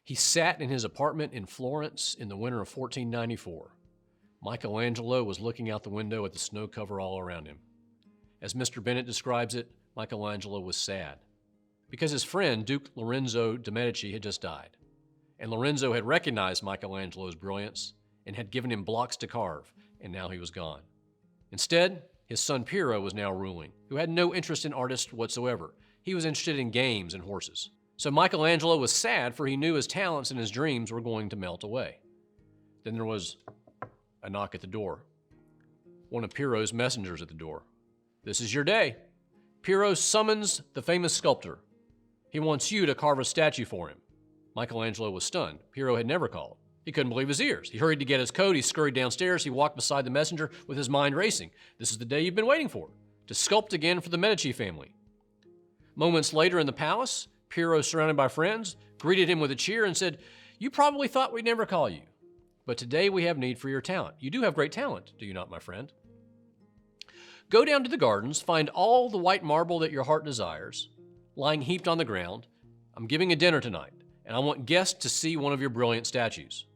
He sat in his apartment in Florence in the winter of 1494. Michelangelo was looking out the window at the snow cover all around him. As Mr. Bennett describes it, Michelangelo was sad because his friend, Duke Lorenzo de' Medici, had just died. And Lorenzo had recognized Michelangelo's brilliance and had given him blocks to carve, and now he was gone. Instead, his son Piero was now ruling, who had no interest in artists whatsoever. He was interested in games and horses. So Michelangelo was sad, for he knew his talents and his dreams were going to melt away. Then there was a knock at the door. One of Piero's messengers at the door. "This is your day. Piero summons the famous sculptor. He wants you to carve a statue for him." Michelangelo was stunned. Piero had never called. He couldn't believe his ears. He hurried to get his coat. He scurried downstairs. He walked beside the messenger with his mind racing. This is the day you've been waiting for, to sculpt again for the Medici family. Moments later in the palace, Piero, surrounded by friends, greeted him with a cheer and said, "You probably thought we'd never call you, but today we have need for your talent. You do have great talent, do you not, my friend? Go down to the gardens, find all the white marble that your heart desires, lying heaped on the ground. I'm giving a dinner tonight, and I want guests to see one of your brilliant statues.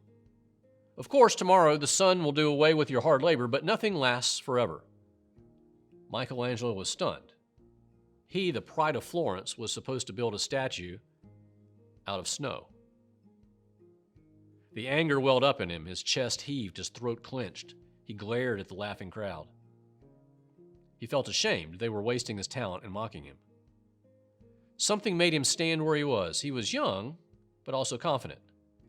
Of course, tomorrow the sun will do away with your hard labor, but nothing lasts forever." Michelangelo was stunned. He, the pride of Florence, was supposed to build a statue out of snow. The anger welled up in him. His chest heaved, his throat clenched. He glared at the laughing crowd. He felt ashamed. They were wasting his talent and mocking him. Something made him stand where he was. He was young, but also confident,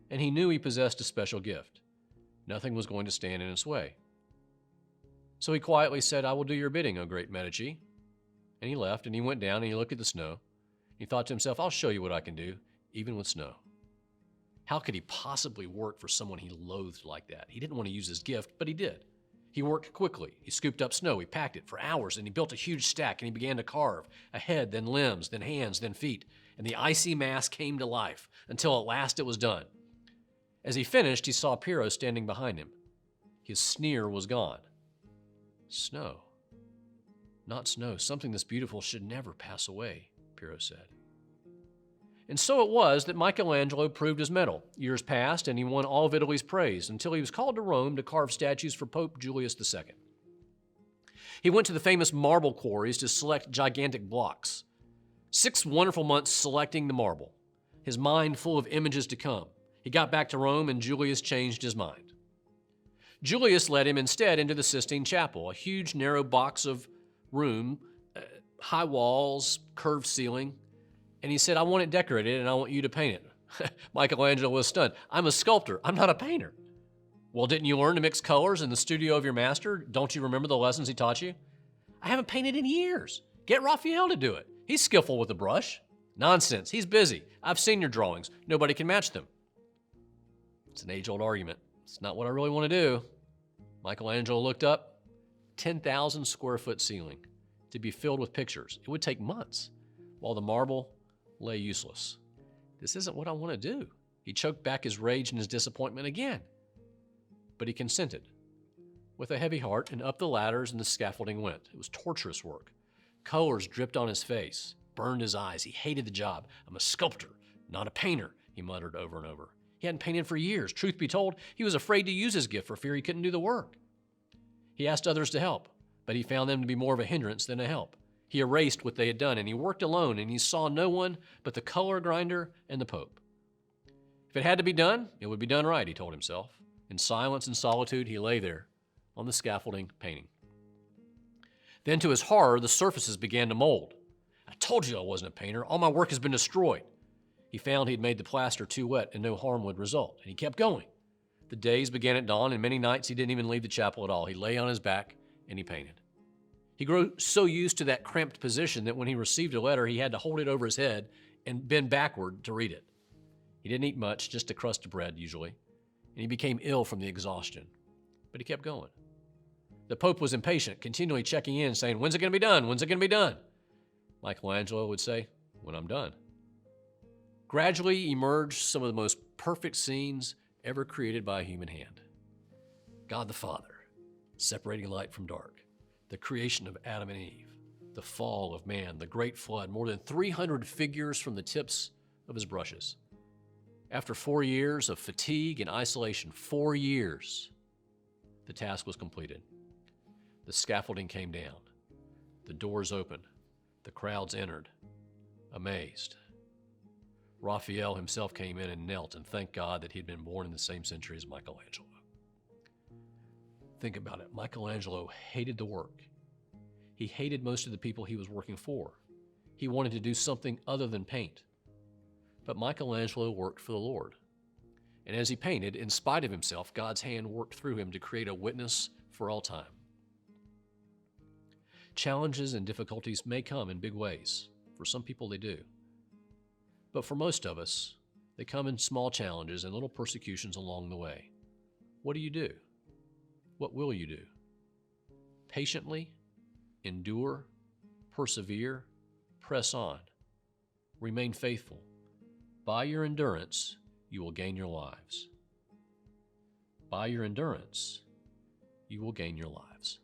and he knew he possessed a special gift. Nothing was going to stand in his way. So he quietly said, "I will do your bidding, O great Medici." And he left, and he went down, and he looked at the snow. He thought to himself, "I'll show you what I can do, even with snow." How could he possibly work for someone he loathed like that? He didn't want to use his gift, but he did. He worked quickly. He scooped up snow. He packed it for hours, and he built a huge stack, and he began to carve a head, then limbs, then hands, then feet. And the icy mass came to life until at last it was done. As he finished, he saw Piero standing behind him. His sneer was gone. Snow. Not snow. Something this beautiful should never pass away, Piero said. And so it was that Michelangelo proved his mettle. Years passed, and he won all of Italy's praise until he was called to Rome to carve statues for Pope Julius II. He went to the famous marble quarries to select gigantic blocks. 6 wonderful months selecting the marble, his mind full of images to come. He got back to Rome, and Julius changed his mind. Julius led him instead into the Sistine Chapel, a huge, narrow box of room, high walls, curved ceiling. And he said, "I want it decorated, and I want you to paint it." Michelangelo was stunned. "I'm a sculptor. I'm not a painter." "Well, didn't you learn to mix colors in the studio of your master? Don't you remember the lessons he taught you?" "I haven't painted in years. Get Raphael to do it. He's skillful with the brush." "Nonsense. He's busy. I've seen your drawings. Nobody can match them." It's an age-old argument. It's not what I really want to do. Michelangelo looked up. 10,000 square foot ceiling to be filled with pictures. It would take months, while the marble lay useless. This isn't what I want to do. He choked back his rage and his disappointment again. But he consented. With a heavy heart, and up the ladders and the scaffolding went. It was torturous work. Colors dripped on his face, burned his eyes. He hated the job. "I'm a sculptor, not a painter," he muttered over and over. He hadn't painted for years. Truth be told, he was afraid to use his gift for fear he couldn't do the work. He asked others to help, but he found them to be more of a hindrance than a help. He erased what they had done, and he worked alone, and he saw no one but the color grinder and the Pope. If it had to be done, it would be done right, he told himself. In silence and solitude, he lay there on the scaffolding painting. Then, to his horror, the surfaces began to mold. "I told you I wasn't a painter. All my work has been destroyed." He found he'd made the plaster too wet and no harm would result, and he kept going. The days began at dawn, and many nights he didn't even leave the chapel at all. He lay on his back and he painted. He grew so used to that cramped position that when he received a letter, he had to hold it over his head and bend backward to read it. He didn't eat much, just a crust of bread usually, and he became ill from the exhaustion. But he kept going. The Pope was impatient, continually checking in, saying, "When's it going to be done? When's it going to be done?" Michelangelo would say, "When I'm done." Gradually emerged some of the most perfect scenes ever created by a human hand. God the Father, separating light from dark, the creation of Adam and Eve, the fall of man, the great flood, more than 300 figures from the tips of his brushes. After 4 years of fatigue and isolation, 4 years, the task was completed. The scaffolding came down. The doors opened. The crowds entered, amazed. Raphael himself came in and knelt and thanked God that he'd been born in the same century as Michelangelo. Think about it. Michelangelo hated the work. He hated most of the people he was working for. He wanted to do something other than paint. But Michelangelo worked for the Lord. And as he painted, in spite of himself, God's hand worked through him to create a witness for all time. Challenges and difficulties may come in big ways. For some people, they do. But for most of us, they come in small challenges and little persecutions along the way. What do you do? What will you do? Patiently, endure, persevere, press on, remain faithful. By your endurance, you will gain your lives. By your endurance, you will gain your lives.